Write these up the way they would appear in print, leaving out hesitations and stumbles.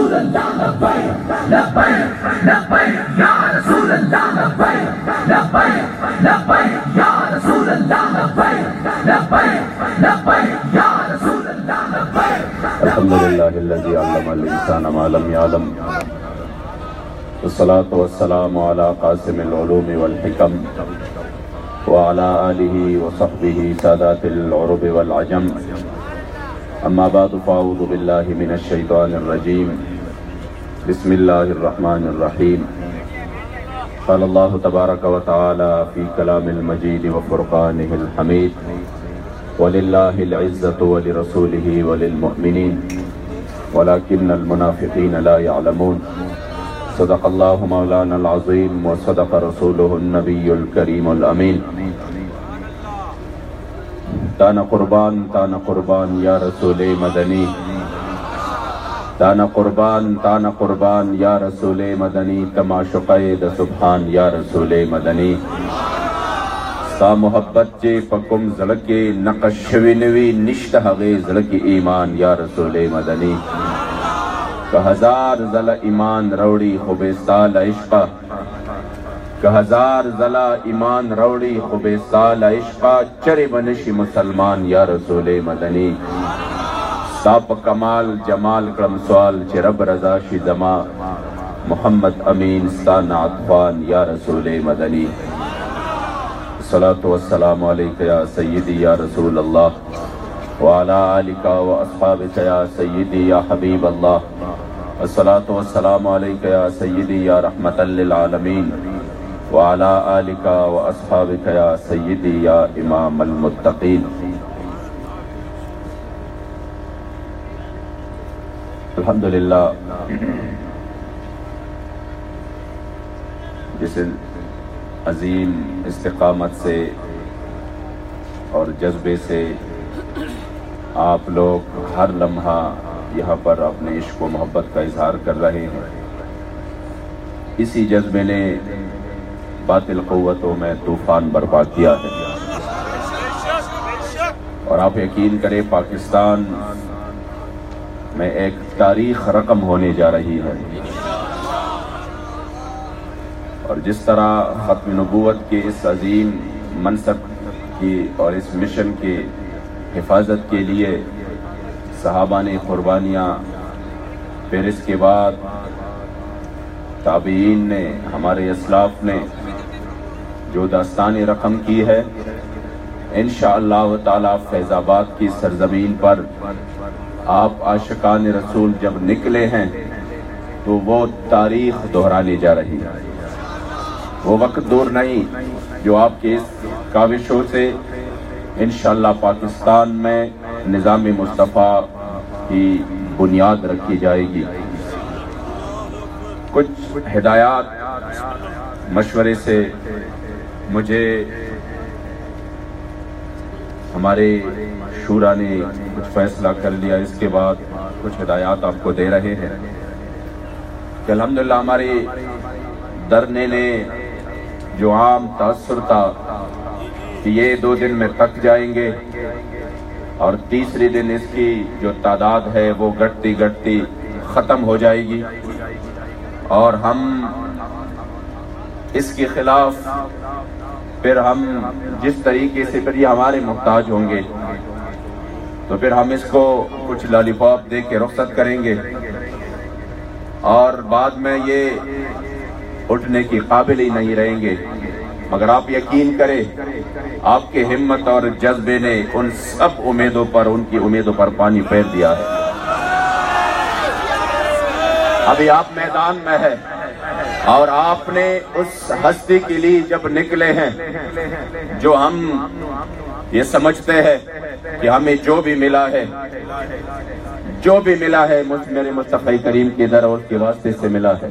رسول اللہ لبیک لبیک لبیک یا رسول اللہ لبیک لبیک لبیک یا رسول اللہ لبیک لبیک لبیک یا رسول اللہ لبیک. الحمدللہ الذی علم الانسان ما لم یعلم والصلاة والسلام علی قاسم العلوم والحکم وعلى آلہ وصحبہ سادات العرب والعجم. اما بعد فاعوذ باللہ من الشیطان الرجیم. بسم اللہ الرحمن الرحیم. قال اللہ تبارک و تعالی فی کلام المجید وفرقانہ الحمید. وَلِلَّهِ الْعِزَّةُ وَلِرَسُولِهِ وَلِلْمُؤْمِنِينَ وَلَكِنَّ الْمُنَافِقِينَ لَا يَعْلَمُونَ. صدق اللہ مولانا العظیم وصدق رسولہ النبی الکریم الامین. تانا قربان یا رسول مدنی. تانا قربان یا رسول مدنی. تماشقید سبحان یا رسول مدنی. ستا محبت چے پکم زلکی نقش شوینوی نشت حغی زلکی ایمان یا رسول مدنی. کہ ہزار زل ایمان روڑی خوبستال عشقہ. کہ ہزار زلا ایمان روڑی خوبستال عشقہ. چرے بنشی مسلمان یا رسول مدنی. ساپ کمال جمال کرم سوال چے رب رضا شی زما. محمد امین ستان عطفان یا رسول مدنی. الصلاة والسلام علیکہ یا سیدی یا رسول اللہ وعلا آلکہ و اصحابکہ یا سیدی یا حبیب اللہ. الصلاة والسلام علیکہ یا سیدی یا رحمت للعالمین وعلا آلکہ و اصحابکہ یا سیدی یا امام المتقین. الحمدللہ جس عظیم استقامت سے اور جذبے سے آپ لوگ ہر لمحہ یہاں پر اپنے عشق و محبت کا اظہار کر رہے ہیں، اسی جذبے نے باطل قوتوں میں طوفان برپا کیا ہے. اور آپ یقین کریں پاکستان میں ایک تاریخ رقم ہونے جا رہی ہے. اور جس طرح ختم نبوت کے اس عظیم منصب کی اور اس مشن کی حفاظت کے لیے صحابہ نے قربانیاں، پھر اس کے بعد تابعین نے، ہمارے اسلاف نے جو داستان رقم کی ہے، انشاءاللہ تعالی فیض آباد کی سرزمین پر آپ عاشقان رسول جب نکلے ہیں تو وہ تاریخ دہرانے جا رہی ہے. وہ وقت دور نہیں جو آپ کے اس کاوشوں سے انشاءاللہ پاکستان میں نظام مصطفیٰ کی بنیاد رکھی جائے گی. کچھ ہدایات مشورے سے مجھے ہمارے شورا نے کچھ فیصلہ کر لیا، اس کے بعد کچھ ہدایات آپ کو دے رہے ہیں کہ الحمدللہ ہمارے دھرنے نے جو عام تاثر تھا کہ یہ 2 دن میں تک جائیں گے اور تیسری دن اس کی جو تعداد ہے وہ گھٹتی گھٹتی ختم ہو جائے گی، اور ہم اس کے خلاف پھر ہم جس طریقے سے پھر یہ ہمارے محتاج ہوں گے تو پھر ہم اس کو کچھ لالی پاپ دے کے رخصت کریں گے اور بعد میں یہ اٹھنے کی قابل ہی نہیں رہیں گے. مگر آپ یقین کریں آپ کے ہمت اور جذبے نے ان سب امیدوں پر، ان کی امیدوں پر پانی پھیر دیا ہے. ابھی آپ میدان میں ہیں اور آپ نے اس ہستی کے لیے جب نکلے ہیں جو ہم یہ سمجھتے ہیں کہ ہمیں جو بھی ملا ہے میرے مصطفی کریم کے در اور کے واسطے سے ملا ہے.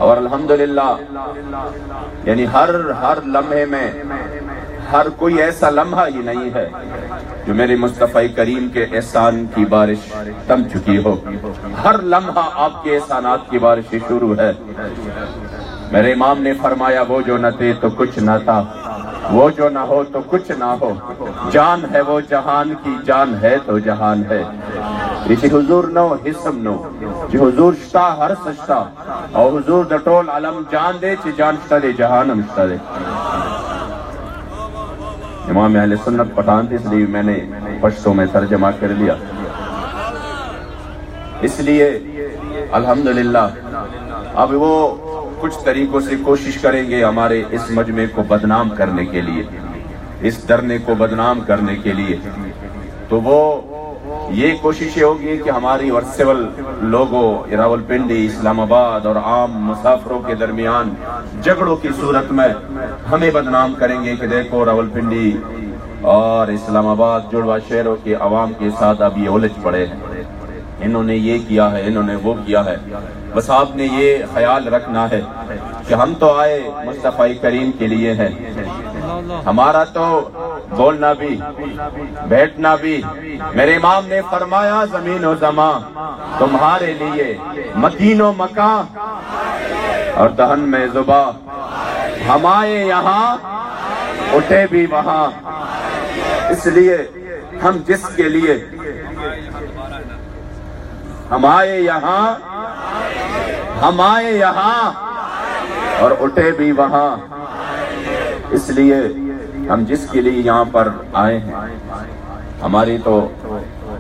اور الحمدللہ یعنی ہر لمحے میں ہر کوئی ایسا لمحہ ہی نہیں ہے جو میرے مصطفی کریم کے احسان کی بارش تم چکی ہو. ہر لمحہ آپ کے احسانات کی بارش شروع ہے. میرے امام نے فرمایا وہ جو نہ تھے تو کچھ نہ تھا، وہ جو نہ ہو تو کچھ نہ ہو. جان ہے وہ جہان کی، جان ہے تو جہان ہے. یہ حضور نو حسم نو جی حضور شتا ہر سشتا اور حضور دا ٹول علم جان دے چی جان شتا دے جہانم شتا دے. امام اہل سنت پٹھان تھے اس لیے میں نے پشتوں میں ترجمہ کر لیا. اس لیے الحمدللہ اب وہ کچھ طریقوں سے کوشش کریں گے ہمارے اس مجمع کو بدنام کرنے کے لیے، اس دھرنے کو بدنام کرنے کے لیے. تو وہ یہ کوششیں ہوگی کہ ہماری اور سول لوگوں راولپنڈی، اسلام آباد اور عام مسافروں کے درمیان جھگڑوں کی صورت میں ہمیں بدنام کریں گے کہ دیکھو راولپنڈی اور اسلام آباد جڑواں شہروں کے عوام کے ساتھ اب یہ الجھ پڑے ہیں، انہوں نے یہ کیا ہے، انہوں نے وہ کیا ہے. بس آپ نے یہ خیال رکھنا ہے کہ ہم تو آئے مصطفی کریم کے لیے ہیں. ہمارا تو بولنا بھی بیٹھنا بھی، میرے امام نے فرمایا زمین و زمان تمہارے لیے، مکین و مکان اور دہن میں زباں، ہم آئے یہاں اٹھے بھی وہاں. اس لیے ہم جس کے لیے ہم آئے یہاں، ہم آئے یہاں اور اٹھے بھی وہاں. اس لیے ہم جس کے لیے یہاں پر آئے ہیں، ہماری تو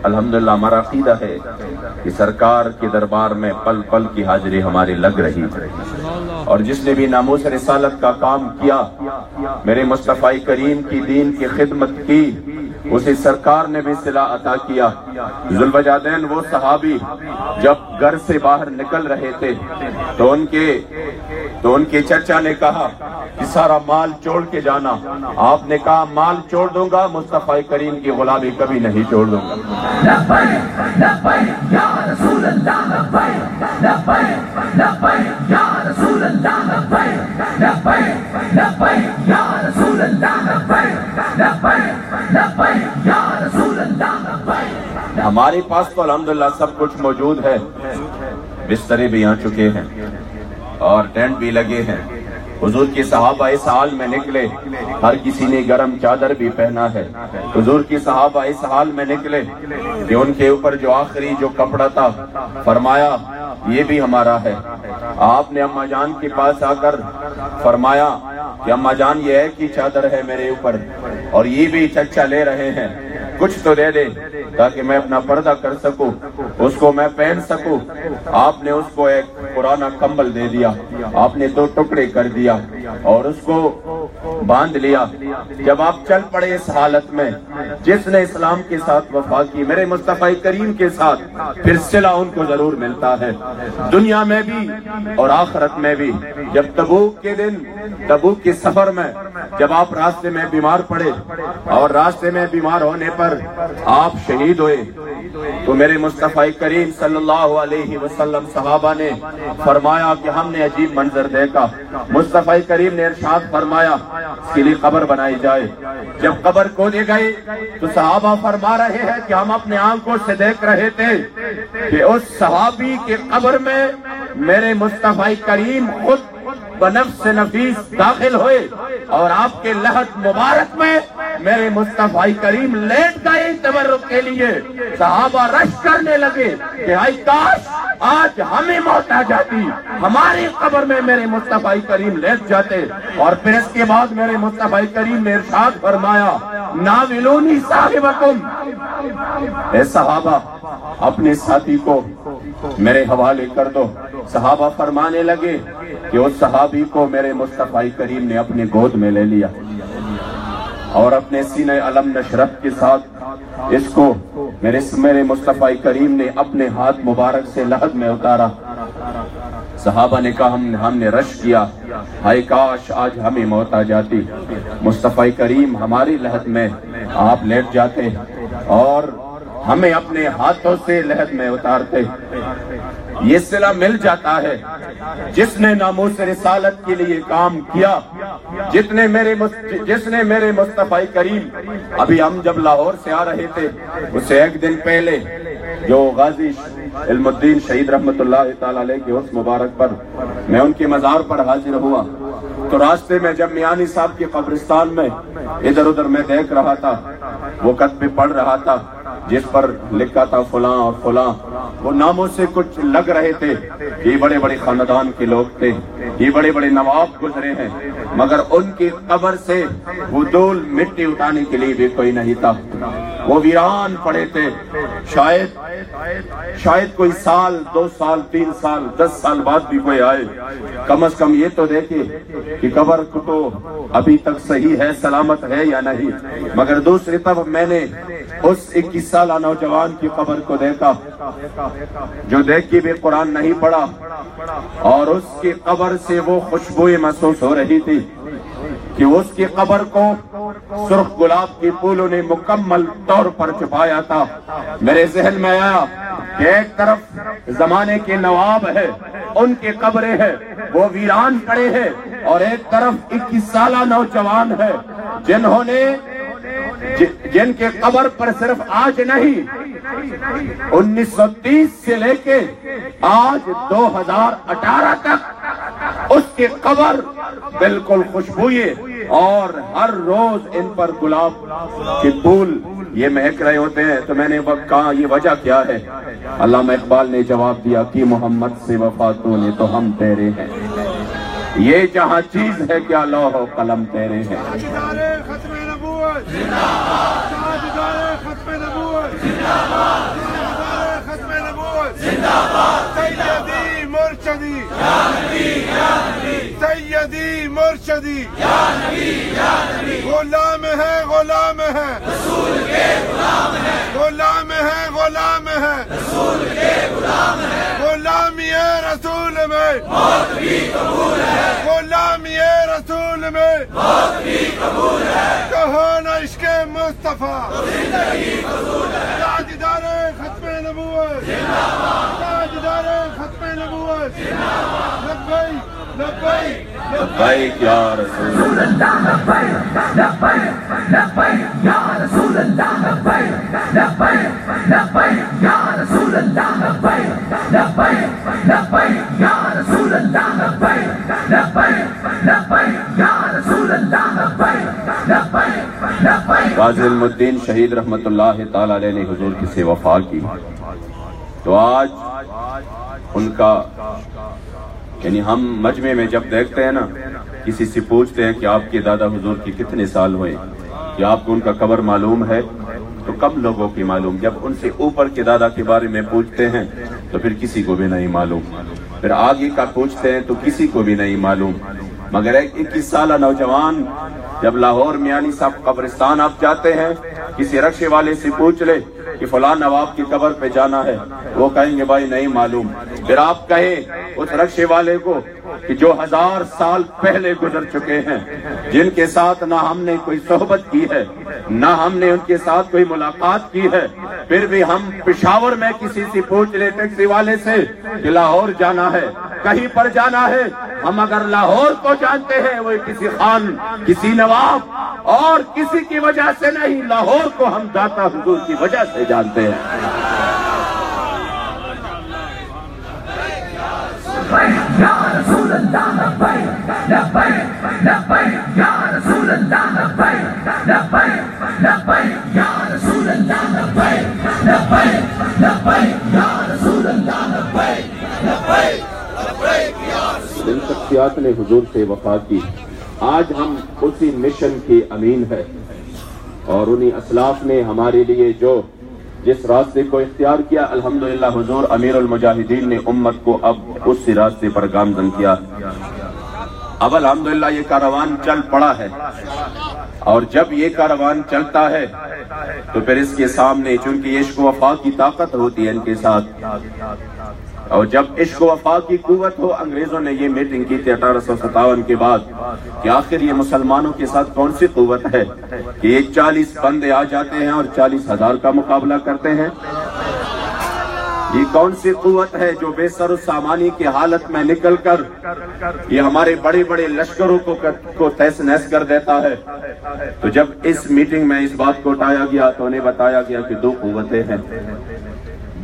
الحمدللہ ہمارا عقیدہ ہے کہ سرکار کے دربار میں پل پل کی حاضری ہماری لگ رہی ہے. اور جس نے بھی ناموس رسالت کا کام کیا، میرے مصطفی کریم کی دین کی خدمت کی، اسے سرکار نے بھی صلہ عطا کیا. ذوالوجہین وہ صحابی جب گھر سے باہر نکل رہے تھے تو ان کے چچا نے کہا کہ سارا مال چھوڑ کے جانا. آپ نے کہا مال چھوڑ دوں گا، مصطفی کریم کی غلامی کبھی نہیں چھوڑ دوں گا. لبیک لبیک یا رسول اللہ، لبیک لبیک لبیک یا رسول اللہ، لبیک لبیک لبیک یا رسول اللہ، لبیک لبیک لبیک یا رسول اللہ، لبیک. ہمارے پاس تو الحمدللہ سب کچھ موجود ہے، بسترے بھی آ چکے ہیں اور ٹینٹ بھی لگے ہیں. حضور کے صحابہ اس حال میں نکلے، ہر کسی نے گرم چادر بھی پہنا ہے. حضور کی صحابہ اس حال میں نکلے کہ ان کے اوپر جو آخری جو کپڑا تھا، فرمایا یہ بھی ہمارا ہے. آپ نے اماں جان کے پاس آ کر فرمایا کہ اماں جان یہ ہے کہ چادر ہے میرے اوپر اور یہ بھی چچا لے رہے ہیں، کچھ تو دے دے تاکہ میں اپنا پردہ کر سکوں، اس کو میں پہن سکوں. آپ نے اس کو ایک پرانا کمبل دے دیا، آپ نے 2 ٹکڑے کر دیا اور اس کو باندھ لیا. جب آپ چل پڑے اس حالت میں، جس نے اسلام کے ساتھ وفا کی، میرے مصطفی کریم کے ساتھ، پھر صلہ ان کو ضرور ملتا ہے دنیا میں بھی اور آخرت میں بھی. جب تبوک کے دن، تبوک کے سفر میں جب آپ راستے میں بیمار پڑے اور راستے میں بیمار ہونے پر آپ شہید ہوئے تو میرے مصطفی کریم صلی اللہ علیہ وسلم صحابہ نے فرمایا کہ ہم نے عجیب منظر دیکھا. مصطفی کریم نے ارشاد فرمایا اس کے لیے قبر بنائی جائے. جب قبر کھودے گئے تو صحابہ فرما رہے ہیں کہ ہم اپنے آنکھوں سے دیکھ رہے تھے کہ اس صحابی کے قبر میں میرے مصطفی کریم خود بنفس نفیس داخل ہوئے اور آپ کے لحد مبارک میں میرے مصطفی کریم لیٹ گئے تبرک کے لیے. صحابہ رش کرنے لگے کہ آئی کاش آج ہمیں موت آ جاتی، ہماری قبر میں میرے مصطفی کریم لیٹ جاتے. اور پھر اس کے بعد میرے مصطفی کریم نے ارشاد فرمایا ناولونی صاحبکم، اے صحابہ اپنے ساتھی کو میرے حوالے کر دو. صحابہ فرمانے لگے کہ اس صحابی کو میرے مصطفی کریم نے اپنے گود میں لے لیا اور اپنے سینہ علم نشرت کے ساتھ اس کو میرے مصطفی کریم نے اپنے ہاتھ مبارک سے لحد میں اتارا. صحابہ نے کہا ہم نے رش کیا، ہائے کاش آج ہمیں موت آ جاتی، مصطفی کریم ہماری لحد میں آپ لیٹ جاتے اور ہمیں اپنے ہاتھوں سے لحد میں اتارتے. یہ صلہ مل جاتا ہے جس نے ناموس رسالت کے لیے کام کیا، جس نے میرے مصطفی کریم، ابھی ہم جب لاہور سے آ رہے تھے اسے ایک دن پہلے جو غازی علم الدین شہید رحمت اللہ تعالیٰ علیہ کے اس مبارک پر میں ان کے مزار پر حاضر ہوا تو راستے میں جب میانی صاحب کے قبرستان میں ادھر ادھر میں دیکھ رہا تھا، وہ خط پہ پڑھ رہا تھا، جس پر لکھا تھا فلاں اور فلاں، وہ ناموں سے کچھ لگ رہے تھے، یہ بڑے بڑے خاندان کے لوگ تھے، یہ بڑے بڑے نواب گزرے ہیں، مگر ان کی قبر سے وہ دھول مٹی اٹھانے کے لیے بھی کوئی نہیں تھا، وہ ویران پڑے تھے۔ شاید کوئی سال، 2 سال، 3 سال، 10 سال بعد بھی کوئی آئے، کم از کم یہ تو دیکھے کہ قبر کو تو ابھی تک صحیح ہے، سلامت ہے یا نہیں۔ مگر دوسری طرف میں نے اس 21 سالہ نوجوان کی قبر کو دیکھا جو دیکھ کے بھی قرآن نہیں پڑھا، اور اس کی قبر سے وہ خوشبوئیں محسوس ہو رہی تھی کہ اس کی قبر کو سرخ گلاب کی پھولوں نے مکمل طور پر چھپایا تھا۔ میرے ذہن میں آیا کہ ایک طرف زمانے کے نواب ہے، ان کی قبریں ہیں، وہ ویران پڑے ہیں، اور ایک طرف 21 سالہ نوجوان ہے جن کے قبر پر صرف آج نہیں، 1930 سے لے کے آج 2018 تک اس کی قبر بالکل خوشبوئے، اور ہر روز ان پر گلاب کے پھول یہ مہک رہے ہوتے ہیں۔ تو میں نے کہا یہ وجہ کیا ہے؟ علامہ اقبال نے جواب دیا کہ محمد سے وفا تو نے تو ہم تیرے ہیں، یہ جہاں چیز ہے کیا لوح و قلم تیرے ہیں۔ ختم نبوت زندہ باد، ختم نبوت زندہ باد، ختم نبوت زندہ باد، سیدی مرشدی یا نبی یا نبی، سیدی مرشدی یا نبی یا نبی، غلام ہے غلام ہے رسول کے غلام ہے، غلام ہے غلام ہے رسول کے غلام ہے، غلامی رسول میں موت بھی قبول ہے، غلامی رسول میں موت بھی قبول ہے، کہو نا عشق مصطفیٰ زندگی فضول ہے، تاجدار ختم نبوت زندہ باد، تاجدار ختم نبوت زندہ باد، لبیک لبیک لبیک یا رسول اللہ، لبیک لبیک لبیک یا رسول اللہ، لبیک لبیک لبیک یا رسول اللہ، لبیک لبیک لبیک یا رسول اللہ، لبیک لبیک لبیک یا رسول اللہ، لبیک لبیک لبیک۔ غازی علم الدین شہید رحمت اللہ تعالی علیہ نے حضور کی سے وفا کی، تو آج ان کا یعنی ہم مجمع میں جب دیکھتے ہیں نا، کسی سے پوچھتے ہیں کہ آپ کے دادا حضور کی کتنے سال ہوئے، کیا آپ کو ان کا قبر معلوم ہے؟ تو کم لوگوں کی معلوم، جب ان سے اوپر کے دادا کے بارے میں پوچھتے ہیں تو پھر کسی کو بھی نہیں معلوم، پھر آگے کا پوچھتے ہیں تو کسی کو بھی نہیں معلوم۔ مگر ایک 21 سالہ نوجوان جب لاہور میانی صاحب قبرستان آپ جاتے ہیں، کسی رکشے والے سے پوچھ لے کہ فلاں نواب کی قبر پہ جانا ہے، وہ کہیں گے بھائی نہیں معلوم۔ پھر آپ کہیں اس رکشے والے کو کہ جو 1000 سال پہلے گزر چکے ہیں، جن کے ساتھ نہ ہم نے کوئی صحبت کی ہے، نہ ہم نے ان کے ساتھ کوئی ملاقات کی ہے، پھر بھی ہم پشاور میں کسی سے پوچھ لے ٹیکسی والے سے کہ لاہور جانا ہے، کہیں پر جانا ہے، ہم اگر لاہور کو جانتے ہیں وہ کسی خان، کسی نواب اور کسی کی وجہ سے نہیں، لاہور کو ہم داتا حضور کی وجہ سے جانتے ہیں۔ یا رسول اللہ، لبیک لبیک لبیک یا رسول اللہ، لبیک لبیک لبیک یا رسول اللہ، لبیک لبیک لبیک یا رسول اللہ، لبیک لبیک لبیک یا رسول اللہ۔ جن شخصیات نے حضور سے وفا کی، آج ہم اسی مشن کے امین ہیں، اور انہی اسلاف نے ہمارے لیے جو جس راستے کو اختیار کیا، الحمدللہ حضور امیر المجاہدین نے امت کو اب اسی راستے پر گامزن کیا۔ اب الحمدللہ یہ کاروان چل پڑا ہے، اور جب یہ کاروان چلتا ہے تو پھر اس کے سامنے چونکہ عشق و وفا کی طاقت ہوتی ہے ان کے ساتھ، اور جب عشق و وفا کی قوت ہو، انگریزوں نے یہ میٹنگ کی تھی 1857 کے بعد کہ آخر یہ مسلمانوں کے ساتھ کون سی قوت ہے کہ یہ 40 بندے آ جاتے ہیں اور 40,000 کا مقابلہ کرتے ہیں؟ یہ کون سی قوت ہے جو بے سر و سامانی کی حالت میں نکل کر یہ ہمارے بڑے بڑے لشکروں کو تہس نہس کر دیتا ہے؟ تو جب اس میٹنگ میں اس بات کو اٹھایا گیا تو انہیں بتایا گیا کہ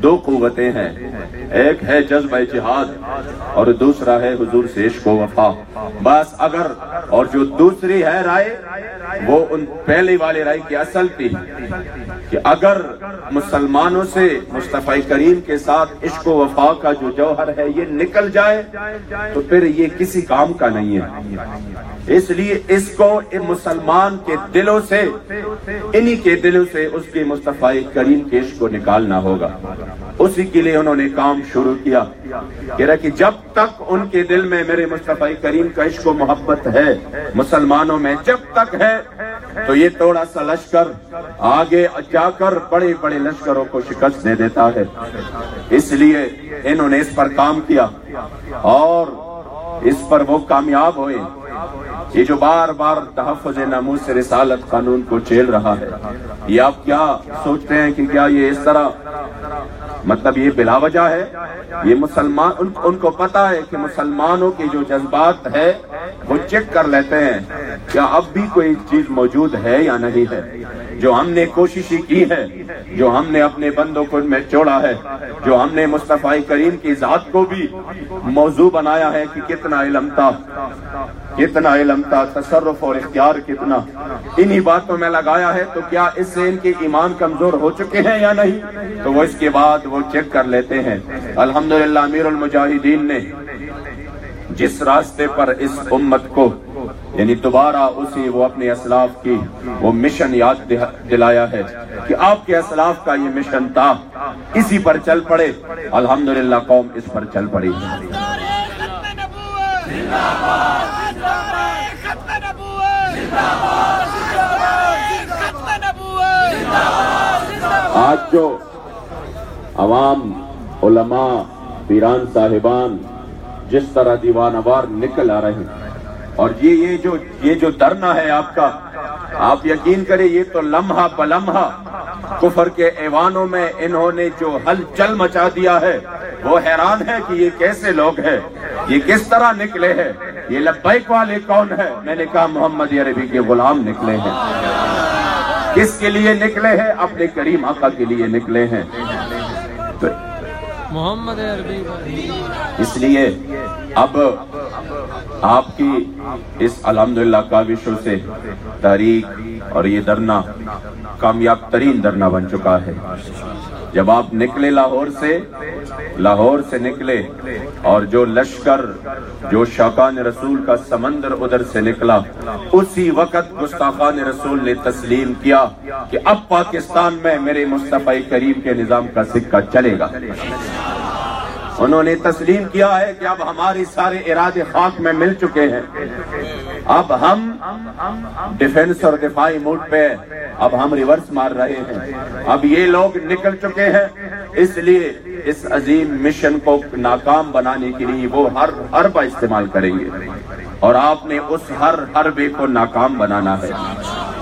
دو قوتیں ہیں، ایک ہے جذبہ جہاد اور دوسرا ہے حضور سے عشق و وفا۔ بس اگر اور جو دوسری ہے رائے وہ ان پہلی والی رائے کی اصل تھی کہ اگر مسلمانوں سے مصطفی کریم کے ساتھ عشق و وفا کا جو جوہر ہے یہ نکل جائے تو پھر یہ کسی کام کا نہیں ہے۔ اس لیے اس کو مسلمان کے دلوں سے، انہی کے دلوں سے اس کے مصطفی کریم کے عشق کو نکالنا ہوگا۔ اسی کے لیے انہوں نے کام شروع کیا کہ جب تک ان کے دل میں میرے مصطفی کریم کا عشق و محبت ہے، مسلمانوں میں جب تک ہے، تو یہ تھوڑا سا لشکر آگے جا کر بڑے بڑے لشکروں کو شکست دے دیتا ہے۔ اس لیے انہوں نے اس پر کام کیا اور اس پر وہ کامیاب ہوئے۔ یہ جو بار بار تحفظ ناموس رسالت قانون کو چیل رہا ہے، یہ آپ کیا سوچتے ہیں کہ کیا یہ اس طرح مطلب یہ بلا وجہ ہے؟ یہ مسلمان ان کو پتا ہے کہ مسلمانوں کے جو جذبات ہے وہ چیک کر لیتے ہیں کیا اب بھی کوئی چیز موجود ہے یا نہیں ہے۔ جو ہم نے کوششیں کی ہے، جو ہم نے اپنے بندوں کو میں چھوڑا ہے، جو ہم نے مصطفی کریم کی ذات کو بھی موضوع بنایا ہے کہ کتنا علم تھا، کتنا علم تھا، تصرف اور اختیار کتنا، انہی باتوں میں لگایا ہے، تو کیا اس سے ان کے ایمان کمزور ہو چکے ہیں یا نہیں؟ تو وہ اس کے بعد وہ چیک کر لیتے ہیں۔ الحمدللہ امیر المجاہدین نے جس راستے پر اس امت کو یعنی دوبارہ اسی وہ اپنے اسلاف کی وہ مشن یاد دلایا ہے کہ آپ کے اسلاف کا یہ مشن تھا، اسی پر چل پڑے۔ الحمدللہ قوم اس پر چل پڑی۔ آج جو عوام، علماء، پیران صاحبان جس طرح دیوانہ وار نکل آ رہے ہیں، اور یہ جو دھرنا ہے آپ کا، آپ یقین کریں یہ تو لمحہ بلمحہ کفر کے ایوانوں میں انہوں نے جو ہلچل مچا دیا ہے، وہ حیران ہے کہ یہ کیسے لوگ ہیں، یہ کس طرح نکلے ہیں، یہ لبیک والے کون ہیں؟ میں نے کہا محمد عربی کے غلام نکلے ہیں۔ کس کے لیے نکلے ہیں؟ اپنے کریم آقا کے لیے نکلے ہیں۔ محمد عربی۔ اس لیے اب آپ کی اس الحمدللہ کاوشوں سے تحریک اور یہ دھرنا کامیاب ترین دھرنا بن چکا ہے۔ جب آپ نکلے لاہور سے نکلے اور جو لشکر، جو شاکان رسول کا سمندر ادھر سے نکلا، اسی وقت گستاخان رسول نے تسلیم کیا کہ اب پاکستان میں میرے مصطفی کریم کے نظام کا سکہ چلے گا۔ انہوں نے تسلیم کیا ہے کہ اب ہمارے سارے ارادے خاک میں مل چکے ہیں، اب ہم ڈیفنس اور دفاعی موڈ پہ، اب ہم ریورس مار رہے ہیں، اب یہ لوگ نکل چکے ہیں۔ اس لیے اس عظیم مشن کو ناکام بنانے کے لیے وہ ہر حربہ استعمال کریں گے، اور آپ نے اس ہر حربے کو ناکام بنانا ہے۔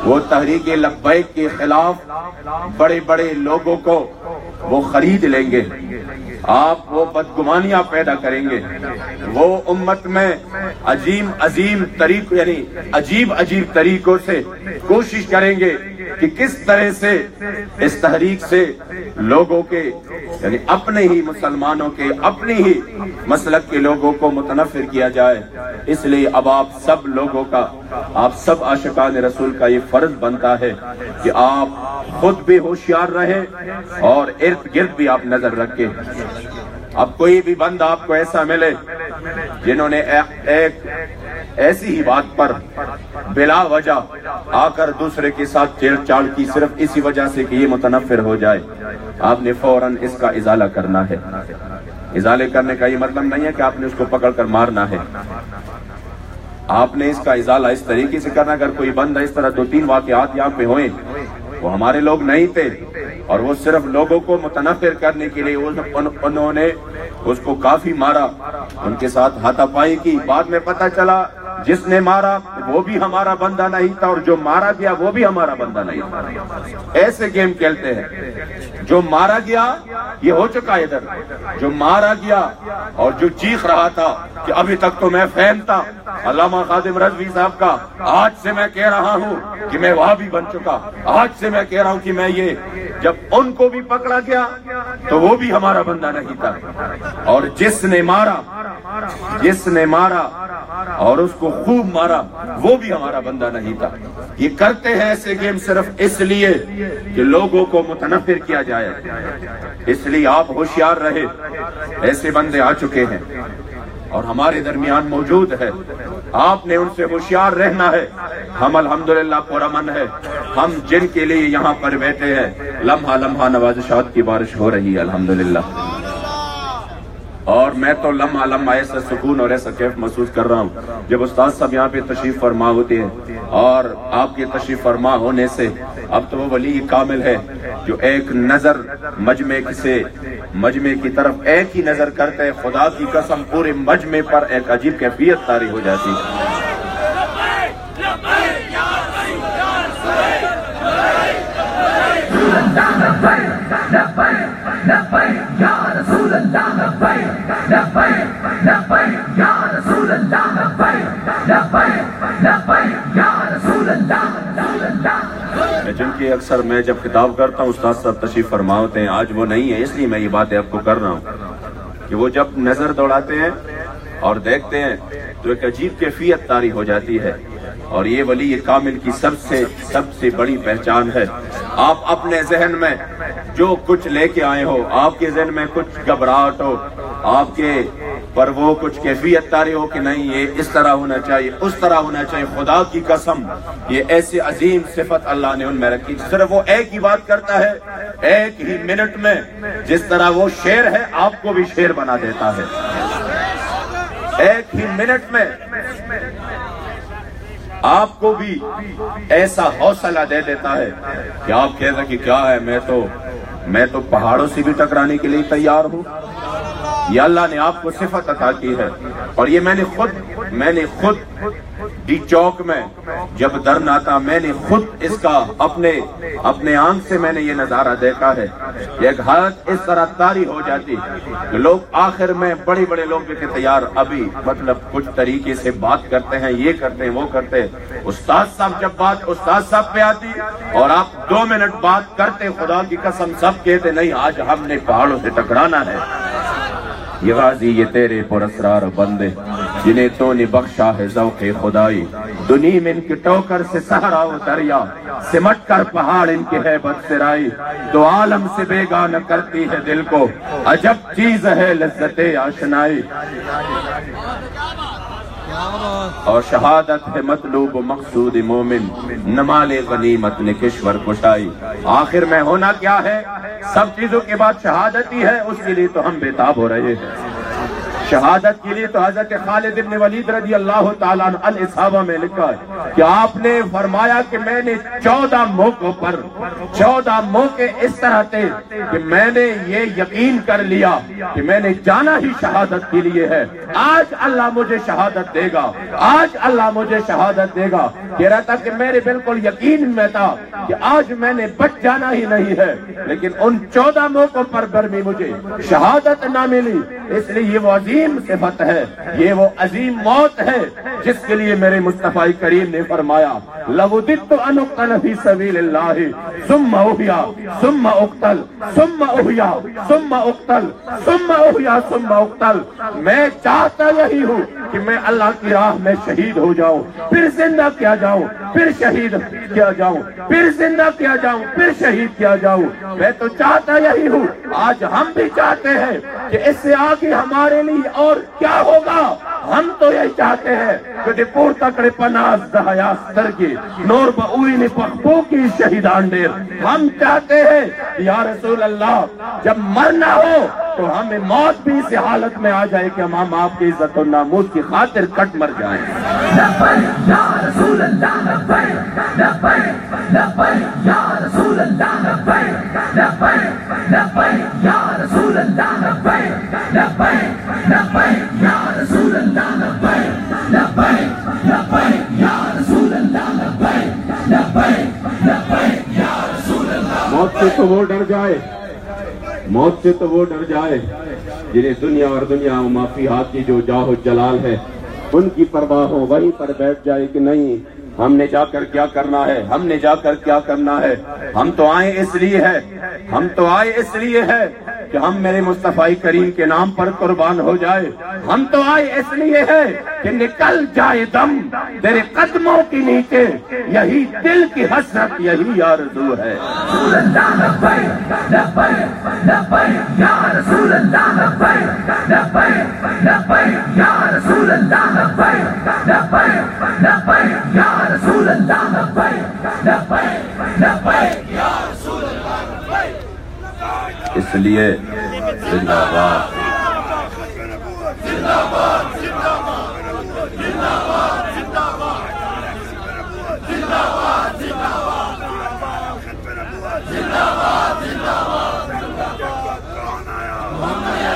وہ تحریک لبیک کے خلاف بڑے بڑے لوگوں کو وہ خرید لیں گے، آپ وہ بدگمانیاں پیدا کریں گے، وہ امت میں عجیب طریقوں سے کوشش کریں گے کہ کس طرح سے اس تحریک سے لوگوں کے یعنی اپنے ہی مسلمانوں کے اپنی ہی مسلک کے لوگوں کو متنفر کیا جائے۔ اس لیے اب آپ سب لوگوں کا، آپ سب عاشقان رسول کا یہ فرض بنتا ہے کہ آپ خود بھی ہوشیار رہیں اور ارد گرد بھی آپ نظر رکھیں۔ اب کوئی بھی بندہ آپ کو ایسا ملے جنہوں نے ایک ایسی ہی بات پر بلا وجہ آ کر دوسرے کے ساتھ چھیڑ چھاڑ کی صرف اسی وجہ سے کہ یہ متنفر ہو جائے، آپ نے فوراً اس کا ازالہ کرنا ہے۔ ازالے کرنے کا یہ مطلب نہیں ہے کہ آپ نے اس کو پکڑ کر مارنا ہے، آپ نے اس کا ازالہ اس طریقے سے کرنا۔ اگر کوئی بندہ اس طرح 2-3 واقعات یہاں پہ ہوئے، وہ ہمارے لوگ نہیں تھے اور وہ صرف لوگوں کو متنفر کرنے کے لیے انہوں نے اس کو کافی مارا، ان کے ساتھ ہاتھا پائی کی، بعد میں پتہ چلا جس نے مارا وہ بھی ہمارا بندہ نہیں تھا اور جو مارا گیا وہ بھی ہمارا بندہ نہیں تھا۔ ایسے گیم کھیلتے ہیں، جو مارا گیا یہ ہو چکا ہے ادھر، جو مارا گیا اور جو چیخ رہا تھا کہ ابھی تک تو میں فین تھا علامہ خادم رضوی صاحب کا، آج سے میں کہہ رہا ہوں کہ میں وہاں بھی بن چکا، آج سے میں کہہ رہا ہوں کہ میں یہ، جب ان کو بھی پکڑا گیا تو وہ بھی ہمارا بندہ نہیں تھا، اور جس نے مارا اور اس کو خوب مارا، وہ بھی ہمارا بندہ نہیں تھا۔ یہ کرتے ہیں ایسے گیم صرف اس لیے کہ لوگوں کو متنفر کیا جائے، اس لیے آپ ہوشیار رہے، ایسے بندے آ چکے ہیں اور ہمارے درمیان موجود ہے، آپ نے ان سے ہوشیار رہنا ہے۔ ہم الحمدللہ پرامن ہے، ہم جن کے لیے یہاں پر بیٹھے ہیں لمحہ لمحہ نوازشات کی بارش ہو رہی ہے الحمدللہ، اور میں تو لمحہ لمحہ ایسا سکون اور ایسا کیف محسوس کر رہا ہوں جب استاد صاحب یہاں پہ تشریف فرما ہوتے ہیں، اور آپ کے تشریف فرما ہونے سے اب تو وہ ولی کامل ہے جو ایک نظر مجمع کی طرف ایک ہی نظر کرتے ہیں، خدا کی قسم پورے مجمع پر ایک عجیب کیفیت طاری ہو جاتی ہے۔ جن کی اکثر میں جب خطاب کرتا ہوں استاد صاحب تشریف فرما ہوتے ہیں، آج وہ نہیں ہے، اس لیے میں یہ باتیں آپ کو کر رہا ہوں کہ وہ جب نظر دوڑاتے ہیں اور دیکھتے ہیں تو ایک عجیب کیفیت طاری ہو جاتی ہے، اور یہ ولی کامل کی سب سے بڑی پہچان ہے۔ آپ اپنے ذہن میں جو کچھ لے کے آئے ہو، آپ کے ذہن میں کچھ گھبراہٹ ہو، آپ کے پر وہ کچھ کیفیت طاری ہو کہ نہیں یہ اس طرح ہونا چاہیے، اس طرح ہونا چاہیے، خدا کی قسم یہ ایسے عظیم صفت اللہ نے ان میں رکھی، صرف وہ ایک ہی بات کرتا ہے، ایک ہی منٹ میں جس طرح وہ شیر ہے آپ کو بھی شیر بنا دیتا ہے، ایک ہی منٹ میں آپ کو بھی ایسا حوصلہ دے دیتا ہے کہ آپ کہتے ہیں کہ کیا ہے، میں تو پہاڑوں سے بھی ٹکرانے کے لیے تیار ہوں۔ یہ اللہ نے آپ کو صفت عطا کی ہے، اور یہ میں نے خود ڈی چوک میں جب درن آتا میں نے خود اس کا اپنے آنکھ سے میں نے یہ نظارہ دیکھا ہے، ایک حالت اس طرح طاری ہو جاتی کہ لوگ آخر میں بڑے لوگ بھی کہ یار ابھی مطلب کچھ طریقے سے بات کرتے ہیں، یہ کرتے ہیں وہ کرتے ہیں، استاد صاحب جب بات استاد صاحب پہ آتی اور آپ 2 منٹ بات کرتے، خدا کی قسم سب کہتے نہیں آج ہم نے پہاڑوں سے ٹکرانا ہے۔ یہ غازی یہ تیرے پر اسرار بندے جنہیں تو نے بخشا ہے ذوق خدائی، دنیا میں ان کے ٹوکر سے سہرا و دریا، سمٹ کر پہاڑ ان کے ہیبت سے رائی، تو عالم سے بیگانہ کرتی ہے دل کو، عجب چیز ہے لذت آشنائی، اور شہادت ہے مطلوب و مقصود مومن، نمال غنیمت نے کشور کشائی۔ آخر میں ہونا کیا ہے؟ سب چیزوں کے بعد شہادت ہی ہے، اس کے لیے تو ہم بےتاب ہو رہے ہیں۔ شہادت کے لیے تو حضرت خالد بن ولید رضی اللہ تعالیٰ عنہ الاصابہ میں لکھا ہے کہ آپ نے فرمایا کہ میں نے 14 موقع اس طرح تھے کہ میں نے یہ یقین کر لیا کہ میں نے جانا ہی شہادت کے لیے ہے، آج اللہ مجھے شہادت دے گا، آج اللہ مجھے شہادت دے گا۔ کہہ رہا تھا کہ میرے بالکل یقین میں تھا کہ آج میں نے بچ جانا ہی نہیں ہے، لیکن ان 14 موقعوں پر گرمی مجھے شہادت نہ ملی، اس لیے یہ وہ عظیم صفت ہے، یہ وہ عظیم موت ہے جس کے لیے میرے مصطفیٰ کریم نے فرمایا لو وددت ان اقتل فی سبیل اللہ ثم احیا ثم اقتل ثم احیا ثم اقتل ثم احیا ثم اقتل، میں چاہتا یہی ہوں کہ میں اللہ کی راہ میں شہید ہو جاؤں، پھر زندہ کیا جاؤں، پھر شہید کیا جاؤں، پھر زندہ کیا جاؤں، پھر شہید کیا جاؤں، میں تو چاہتا یہی ہوں۔ آج ہم بھی چاہتے ہیں کہ اس سے آگے ہمارے لیے اور کیا ہوگا، ہم تو یہی چاہتے ہیں کہ پور تکڑے پناز دہیا سترگی نور بہوئی نے پخبو کی شہیدان دیر، ہم چاہتے ہیں یا رسول اللہ جب مرنا ہو تو ہمیں موت بھی اس حالت میں آ جائے کہ ہم آپ کی عزت و ناموس کی خاطر کٹ مر جائیں۔ لبیک یا رسول اللہ لبیک لبیک لبیک یا رسول اللہ لبیک لبیک لبیک یا رسول اللہ لبیک لبیک لبیک یا رسول اللہ لبیک لبیک لبیک یا رسول اللہ لبیک لبیک لبیک یا رسول اللہ۔ موت سے تو وہ ڈر جائے، موت سے تو وہ ڈر جائے جنہیں دنیا اور دنیا و ما فیہا کی جو جاہ و جلال ہے ان کی پرواہ ہو، وہیں پر بیٹھ جائے کہ نہیں ہم نے جا کر کیا کرنا ہے، ہم نے جا کر کیا کرنا ہے؟ ہم تو آئے اس لیے ہے، ہم تو آئے اس لیے ہے کہ ہم میرے مصطفی کریم کے نام پر قربان ہو جائے۔ ہم تو آئے اس لیے ہے کہ نکل جائے دم تیرے قدموں کے نیچے، یہی دل کی حسرت، یہی آرزو ہے۔ رسول اللہ لبیک لبیک لبیک یا رسول اللہ لبیک لبیک لبیک یا رسول اللہ لبیک لبیک لبیک یا رسول اللہ لبیک لبیک لبیک یا رسول اللہ لبیک۔ اس لیے زندہ باد، زندہ باد، زندہ باد، زندہ باد، زندہ باد، زندہ باد، زندہ باد، زندہ باد، زندہ باد، کون آیا؟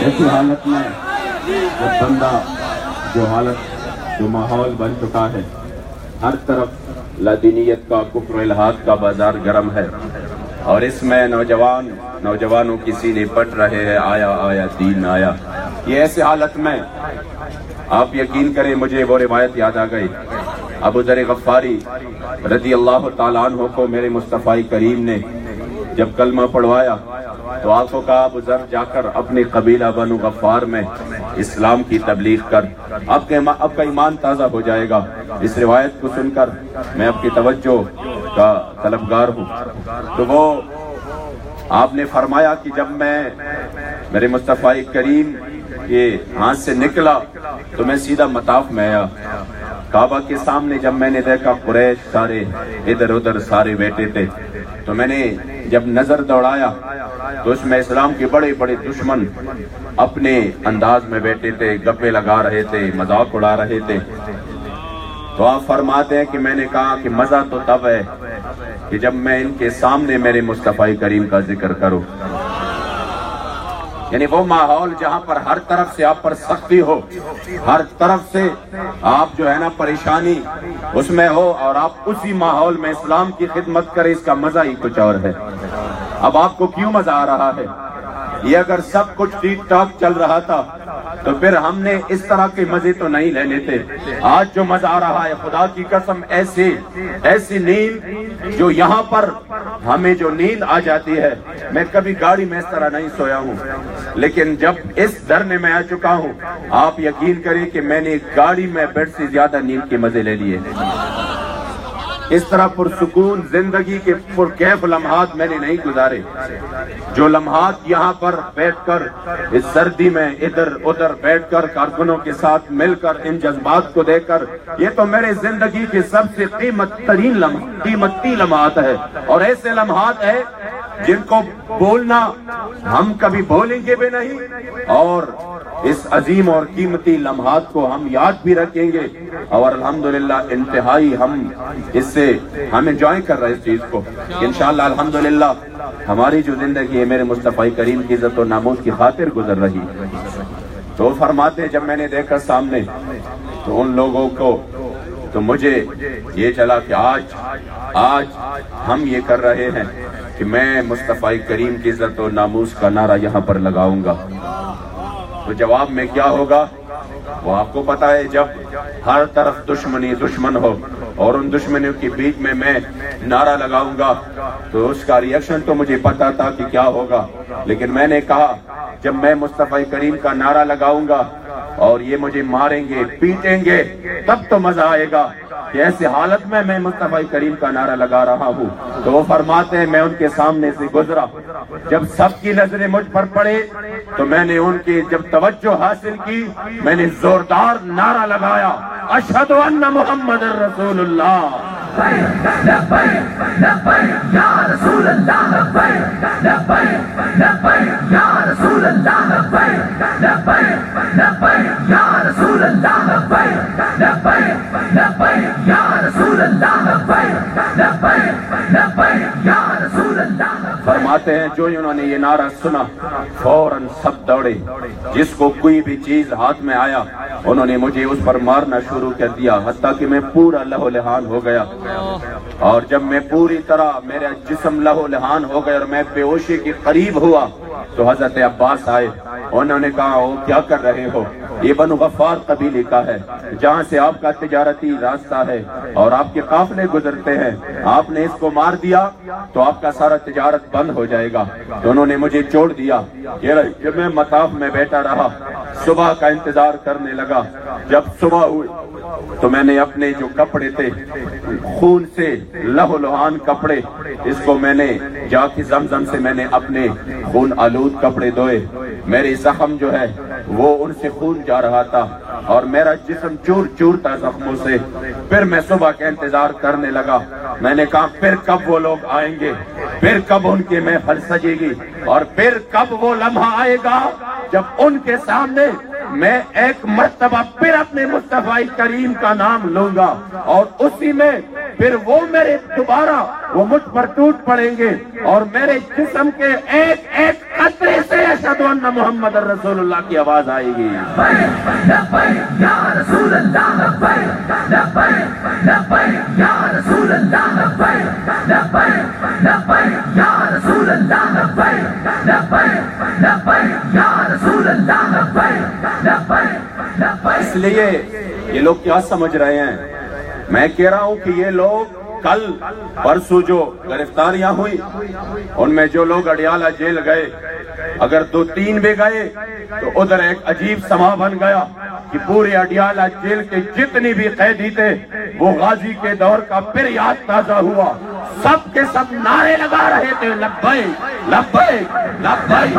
ایسی حالت میں جب بندہ جو ماحول بن چکا ہے، ہر طرف لادینیت کا، کفر الحاد کا بازار گرم ہے، اور اس میں نوجوانوں کی سینے پٹ رہے ہیں، آیا آیا دین آیا۔ یہ ایسی حالت میں آپ یقین کریں، مجھے وہ روایت یاد آ گئی، ابو ذر غفاری رضی اللہ تعالیٰ عنہ کو میرے مصطفی کریم نے جب کلمہ پڑھوایا تو آپ کو کہا، ابو ذر جا کر اپنے قبیلہ بنو غفار میں اسلام کی تبلیغ کر، آپ کا ایمان تازہ ہو جائے گا۔ اس روایت کو سن کر میں آپ کی توجہ کا طلبگار ہوں۔ تو وہ آپ نے فرمایا کہ جب میں میرے مصطفی کریم کے ہاتھ سے نکلا تو میں سیدھا مطاف میں آیا، کعبہ کے سامنے جب میں نے دیکھا قریش سارے ادھر ادھر سارے بیٹھے تھے، تو میں نے جب نظر دوڑایا تو اس میں اسلام کے بڑے بڑے دشمن اپنے انداز میں بیٹھے تھے، گپے لگا رہے تھے، مذاق اڑا رہے تھے۔ تو آپ فرماتے ہیں کہ میں نے کہا کہ مزہ تو تب ہے کہ جب میں ان کے سامنے میرے مصطفی کریم کا ذکر کروں، یعنی وہ ماحول جہاں پر ہر طرف سے آپ پر سختی ہو، ہر طرف سے آپ جو ہے نا پریشانی اس میں ہو، اور آپ اسی ماحول میں اسلام کی خدمت کریں، اس کا مزہ ہی کچھ اور ہے۔ اب آپ کو کیوں مزہ آ رہا ہے؟ یہ اگر سب کچھ ٹھیک ٹھاک چل رہا تھا تو پھر ہم نے اس طرح کے مزے تو نہیں لینے تھے۔ آج جو مزہ آ رہا ہے، خدا کی قسم، ایسی نیند جو یہاں پر ہمیں جو نیند آ جاتی ہے، میں کبھی گاڑی میں اس طرح نہیں سویا ہوں، لیکن جب اس دھرنے میں آ چکا ہوں، آپ یقین کریں کہ میں نے گاڑی میں بیٹھ سے زیادہ نیند کے مزے لے لیے۔ اس طرح پرسکون زندگی کے پرکیف لمحات میں نے نہیں گزارے، جو لمحات یہاں پر بیٹھ کر اس سردی میں ادھر ادھر بیٹھ کر کارکنوں کے ساتھ مل کر ان جذبات کو دیکھ کر، یہ تو میرے زندگی کے سب سے قیمتی لمحات ہے، اور ایسے لمحات ہیں جن کو بولنا ہم کبھی بولیں گے بھی نہیں، اور اس عظیم اور قیمتی لمحات کو ہم یاد بھی رکھیں گے، اور الحمدللہ انتہائی ہم انجوائے کر رہے ہیں اس چیز کو۔ انشاءاللہ الحمدللہ ہماری جو زندگی ہے میرے مصطفی کریم کی عزت و ناموس کی خاطر گزر رہی۔ تو فرماتے ہیں جب میں نے دیکھا سامنے تو ان لوگوں کو، تو مجھے یہ چلا کہ آج ہم یہ کر رہے ہیں کہ میں مصطفی کریم کی عزت و ناموس کا نعرہ یہاں پر لگاؤں گا، تو جواب میں کیا ہوگا وہ آپ کو پتا ہے۔ جب ہر طرف دشمن ہو اور ان دشمنوں کے بیچ میں نعرہ لگاؤں گا تو اس کا ریئیکشن تو مجھے پتا تھا کہ کیا ہوگا، لیکن میں نے کہا جب میں مصطفی کریم کا نعرہ لگاؤں گا اور یہ مجھے ماریں گے پیٹیں گے تب تو مزہ آئے گا، کہ ایسی حالت میں مصطفیٰ کریم کا نعرہ لگا رہا ہوں، تو وہ فرماتے ہیں میں ان کے سامنے سے گزرا، جب سب کی نظریں مجھ پر پڑے تو میں نے ان کی جب توجہ حاصل کی، میں نے زوردار نعرہ لگایا، اشہد ان محمد رسول اللہ۔ لبیک لبیک یا رسول اللہ، لبیک لبیک لبیک یا رسول اللہ، لبیک لبیک لبیک یا رسول اللہ، لبیک لبیک لبیک یا رسول اللہ، لبیک لبیک لبیک یا رسول اللہ۔ فرماتے ہیں جو انہوں نے یہ نعرہ سنا فوراً سب دوڑے، جس کو کوئی بھی چیز ہاتھ میں آیا انہوں نے مجھے اس پر مارنا شروع کر دیا، حتیٰ کہ میں پورا لہو لہان ہو گیا، اور جب میں پوری طرح میرا جسم لہو لہان ہو گیا اور میں بے ہوشی کے قریب ہوا تو حضرت عباس آئے، انہوں نے کہا وہ کیا کر رہے ہو؟ یہ بنو غفار قبیلے کا ہے، جہاں سے آپ کا تجارتی راستہ ہے اور آپ کے قافلے گزرتے ہیں، آپ نے اس کو مار دیا تو آپ کا سارا تجارت بند ہو جائے گا۔ تو انہوں نے مجھے چھوڑ دیا کہ میں مطاف میں بیٹھا رہا، صبح کا انتظار کرنے لگا۔ جب صبح ہوئی تو میں نے اپنے جو کپڑے تھے خون سے لہو لہان کپڑے، اس کو میں نے جا کے زمزم سے میں نے اپنے خون آلود کپڑے دھوئے، میری زخم جو ہے وہ ان سے خون جا رہا تھا اور میرا جسم چور چور تھا زخموں سے۔ پھر میں صبح کا انتظار کرنے لگا، میں نے کہا پھر کب وہ لوگ آئیں گے، پھر کب ان کی محفل سجے گی، اور پھر کب وہ لمحہ آئے گا جب ان کے سامنے میں ایک مرتبہ پھر اپنے مصطفیٰ کریم کا نام لوں گا، اور اسی میں پھر وہ میرے دوبارہ وہ مجھ پر ٹوٹ پڑیں گے اور میرے جسم کے ایک ایک قطرے سے اشہد ان محمد رسول اللہ کی آواز آئے گی۔ لبیک یا رسول اللہ، لبیک لبیک لبیک یا رسول اللہ، لبیک لبیک لبیک یا رسول اللہ، لبیک لبیک لبیک یا رسول اللہ، لبیک لبیک لبیک۔ اس لیے یہ لوگ کیا سمجھ رہے ہیں؟ میں کہہ رہا ہوں کہ یہ لوگ کل پرسوں جو گرفتاریاں ہوئی ان میں جو لوگ اڈیالہ جیل گئے، اگر 2-3 بھی گئے تو ادھر ایک عجیب سما بن گیا کہ پورے اڈیالہ جیل کے جتنی بھی قیدی تھے وہ غازی کے دور کا پھر یاد تازہ ہوا، سب کے سب نعرے لگا رہے تھے لبیک لبیک لبیک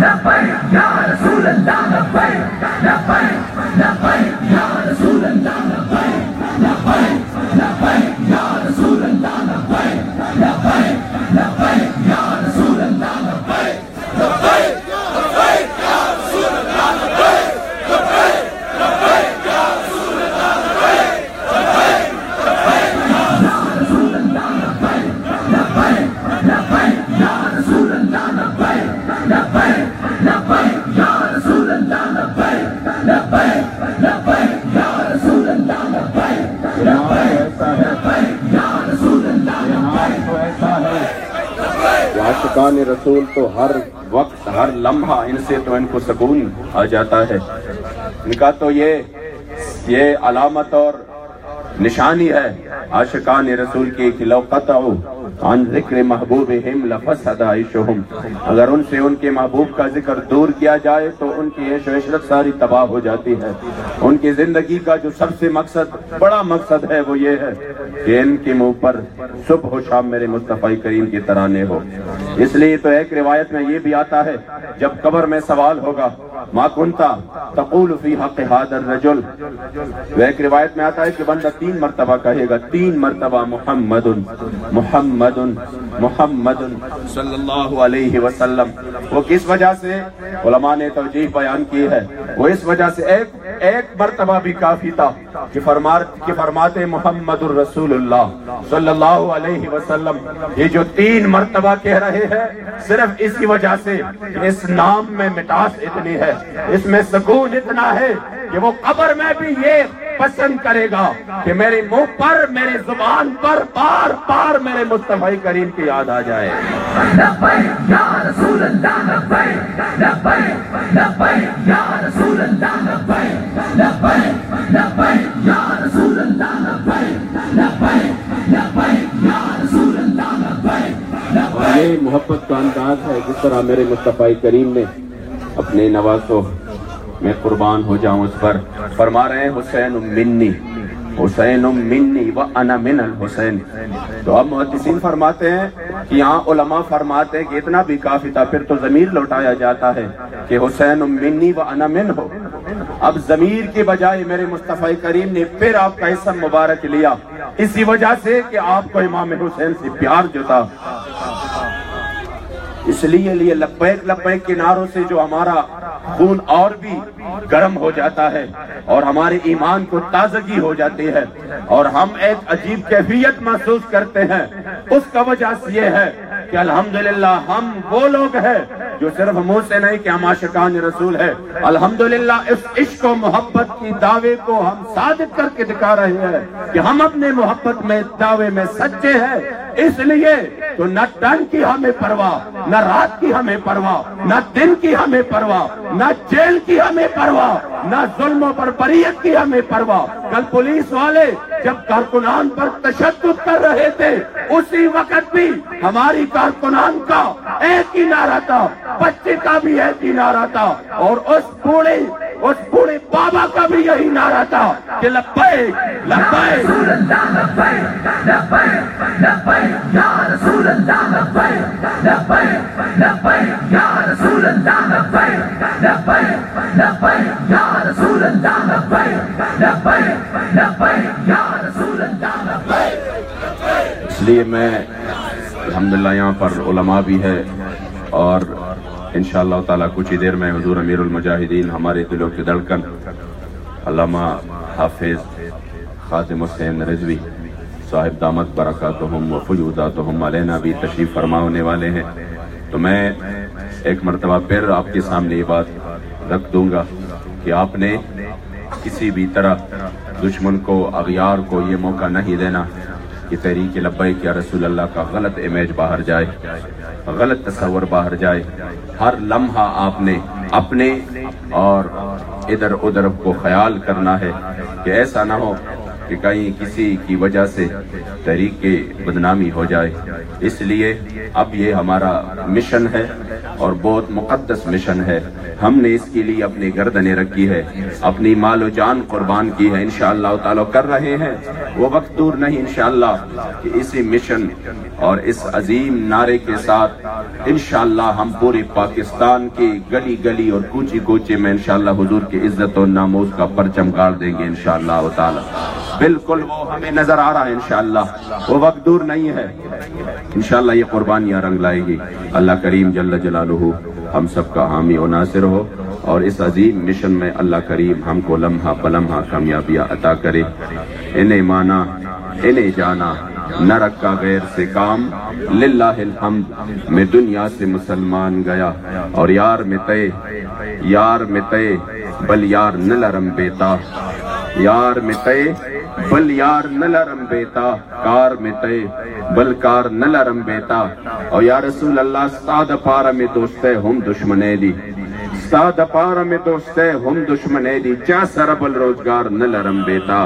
لبیک یا رسول اللہ، لبیک لبیک لبیک یا رسول اللہ، لبیک لبیک لبیک یا رسول اللہ، لبیک لبیک لبیک یا رسول اللہ، لبیک لبیک لبیک یا رسول اللہ، لبیک لبیک لبیک یا رسول اللہ، لبیک لبیک یا رسول اللہ، لبیک لبیک لبیک یا رسول اللہ، لبیک لبیک لبیک یا رسول اللہ، لبیک لبیک لبیک یا رسول اللہ، لبیک ایسا ہے کہ عاشقان رسول تو ہر وقت ہر لمحہ ان سے تو ان کو سکون آ جاتا ہے۔ ان کا تو یہ علامت اور نشانی ہے عاشقان رسول کی کہ لو قطعوا عن ذکر محبوبہم لفسد عیشہم، اگر ان سے ان کے محبوب کا ذکر دور کیا جائے تو ان کی عیش و عشرت ساری تباہ ہو جاتی ہے۔ ان کی زندگی کا جو سب سے بڑا مقصد ہے وہ یہ ہے کہ ان کے منہ پر صبح و شام میرے مصطفیٰ کریم کی ترانے ہو۔ اس لیے تو ایک روایت میں یہ بھی آتا ہے جب قبر میں سوال ہوگا ما کنتا تقول فی حق ھذا الرجل، وہ ایک روایت میں آتا ہے کہ بندہ 3 مرتبہ کہے گا، 3 مرتبہ محمد محمد محمد صلی اللہ علیہ وسلم۔ وہ کس وجہ سے؟ علماء نے توجیہ بیان کی ہے، وہ اس وجہ سے ایک مرتبہ بھی کافی تھا کہ فرماتے محمد الرسول اللہ صلی اللہ علیہ وسلم۔ یہ جو 3 مرتبہ کہہ رہے ہیں صرف اسی وجہ سے کہ اس نام میں مٹاس اتنی ہے، اس میں سکون اتنا ہے کہ وہ قبر میں بھی یہ پسند کرے گا کہ میرے منہ پر میرے زبان پر بار بار میرے مصطفیٰ کریم کی یاد آ جائے۔ لبیک یا رسول اللہ، لبیک لبیک لبیک یا رسول اللہ، لبیک لبیک لبیک یا رسول اللہ، لبیک لبیک لبیک یا رسول اللہ، لبیک۔ یہ محبت کا انداز ہے جس طرح میرے مصطفیٰ کریم نے اپنے نواسوں میں قربان ہو جاؤں اس پر۔ فرما رہے ہیں حسین منی، حسین منی و انا من الحسین. تو اب محدثین فرماتے ہیں کہ یہاں علماء فرماتے ہیں کہ اتنا بھی کافی تھا، پھر تو ضمیر لوٹایا جاتا ہے کہ حسین منی و انا من ہو. اب ضمیر کے بجائے میرے مصطفیٰ کریم نے پھر آپ کا اسم مبارک لیا، اسی وجہ سے کہ آپ کو امام حسین سے پیار جو تھا. اس لیے لبیک لبیک کے نعروں سے جو ہمارا خون اور بھی گرم ہو جاتا ہے اور ہمارے ایمان کو تازگی ہو جاتی ہے اور ہم ایک عجیب کیفیت محسوس کرتے ہیں. اس کا وجہ یہ ہے کہ الحمدللہ ہم وہ لوگ ہیں جو صرف منہ سے نہیں کہ ہم عاشقان رسول ہے. الحمدللہ اس عشق و محبت کی دعوے کو ہم ثابت کر کے دکھا رہے ہیں کہ ہم اپنے محبت میں دعوے میں سچے ہیں. اس لیے تو نہ ٹن کی ہمیں پرواہ، نہ رات کی ہمیں پرواہ، نہ دن کی ہمیں پرواہ، نہ جیل کی ہمیں پرواہ، نہ ظلم و بربریت کی ہمیں پرواہ. کل پولیس والے جب کارکنان پر تشدد کر رہے تھے اسی وقت بھی ہماری کارکنان کا ایک ہی نعرہ تھا، بچے کا بھی ایک ہی نعرہ تھا اور اس بوڑھے بابا کا بھی یہی نعرہ تھا کہ لبیک لبیک رسول اللہ لبیک لبیک لبیک یا رسول اللہ لبیک لبیک لبیک یا رسول اللہ لبیک لبیک لبیک یا رسول اللہ لبیک لبیک لبیک یا رسول اللہ لبیک. اس لیے میں الحمدللہ یہاں پر علماء بھی ہے اور انشاءاللہ تعالیٰ کچھ ہی دیر میں حضور امیر المجاہدین ہمارے دلوں کی دھڑکن علامہ حافظ خاتم حسین رضوی صاحب دامت برکاتہم و فیوضاتہم علینا بھی تشریف فرما ہونے والے ہیں. تو میں ایک مرتبہ پھر آپ کے سامنے یہ بات رکھ دوں گا کہ آپ نے کسی بھی طرح دشمن کو اغیار کو یہ موقع نہیں دینا کہ تحریک لبیک یا رسول اللہ کا غلط امیج باہر جائے، غلط تصور باہر جائے. ہر لمحہ آپ نے اپنے اور ادھر ادھر کو خیال کرنا ہے کہ ایسا نہ ہو کہ کہیں کسی کی وجہ سے تحریک کی بدنامی ہو جائے. اس لیے اب یہ ہمارا مشن ہے اور بہت مقدس مشن ہے. ہم نے اس کے لیے اپنی گردنیں رکھی ہے، اپنی مال و جان قربان کی ہے. انشاءاللہ تعالیٰ کر رہے ہیں، وہ وقت دور نہیں انشاءاللہ کہ اسی مشن اور اس عظیم نعرے کے ساتھ انشاءاللہ ہم پورے پاکستان کی گلی گلی اور کوچے کوچے میں انشاءاللہ حضور کی عزت و ناموس کا پرچم گاڑ دیں گے انشاءاللہ تعالیٰ. بالکل وہ ہمیں نظر آ رہا ہے انشاءاللہ، وہ وقت دور نہیں ہے. انشاءاللہ یہ قربانیاں رنگ لائے گی. اللہ کریم جل جلالہ ہم سب کا حامی و ناصر ہو اور اس عظیم مشن میں اللہ کریم ہم کو لمحہ بلمحہ کامیابیاں عطا کرے. انہیں مانا انہیں جانا نہ رکھا غیر سے کام، للہ الحمد میں دنیا سے مسلمان گیا. اور یار میں تے بل یار نہ لرم بیتا، یار میں تے بل یار نہ لرم بیتا، کار میں تے بل کار نہ لرم بیتا. اور یا رسول اللہ سادہ پارا میں دوستے ہم دشمنے دی، سادہ پارا میں دوستے ہم دشمنے دی، چا سربل روزگار نہ لرم بیتا.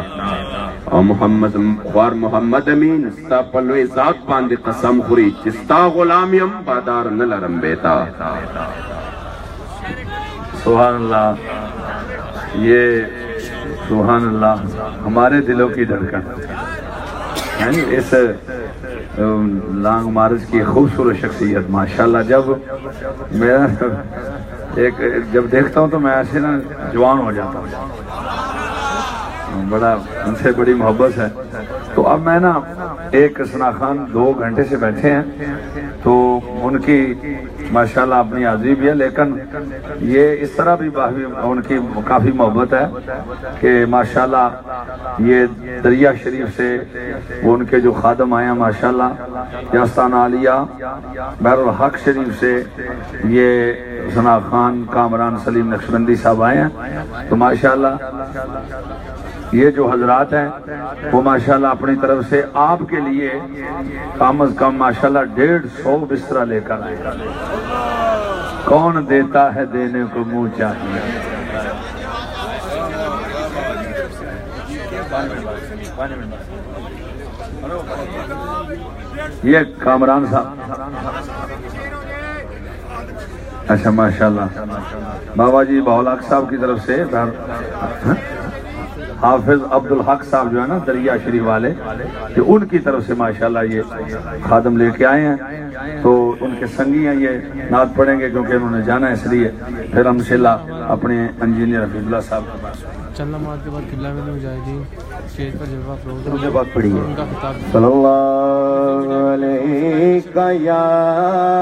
اور محمد امین ستا پلوے ذات باندے قسم خوری، چستا غلامیم بادار نہ لرم بیتا. سبحان اللہ. یہ سبحان اللہ ہمارے دلوں کی دھڑکن یعنی اس لانگ مارچ کی خوبصورت شخصیت ماشاءاللہ. جب میرا جب دیکھتا ہوں تو میں ایسے نا جوان ہو جاتا ہوں، بڑا ان سے بڑی محبت ہے. تو اب میں نا ایک ثنا خان 2 گھنٹے سے بیٹھے ہیں تو ان کی ماشاءاللہ اپنی حاضری بھی ہے، لیکن یہ اس طرح بھی ان کی کافی محبت ہے کہ ماشاءاللہ یہ دریا شریف سے وہ ان کے جو خادم آئے ہیں ماشاءاللہ، یاستان عالیہ بحر الحق شریف سے یہ ثنا خان کامران سلیم نقشبندی صاحب آئے ہیں. تو ماشاءاللہ یہ جو حضرات ہیں وہ ماشاءاللہ اپنی طرف سے آپ کے لیے کم از کم ماشاءاللہ 150 بستر لے کر آئے. کون دیتا ہے دینے کو منہ چاہیے. یہ کامران صاحب اچھا ماشاءاللہ بابا جی باولاک صاحب کی طرف سے حافظ عبدالحق صاحب جو ہے نا دریا شریف والے، کہ ان کی طرف سے ماشاءاللہ یہ خادم لے کے آئے ہیں، تو ان کے سنگی ہیں، یہ نعت پڑھیں گے کیونکہ انہوں نے جانا ہے، اس لیے پھر ہم انشاءاللہ اپنے انجینئر حفیظ اللہ صاحب کے پاس چند لمحات کے بعد قبلہ میں مجاہدین اسٹیج پر جلوہ افروز مجھے بات پڑھی ہے ان کا خطاب صلی اللہ علیہ یا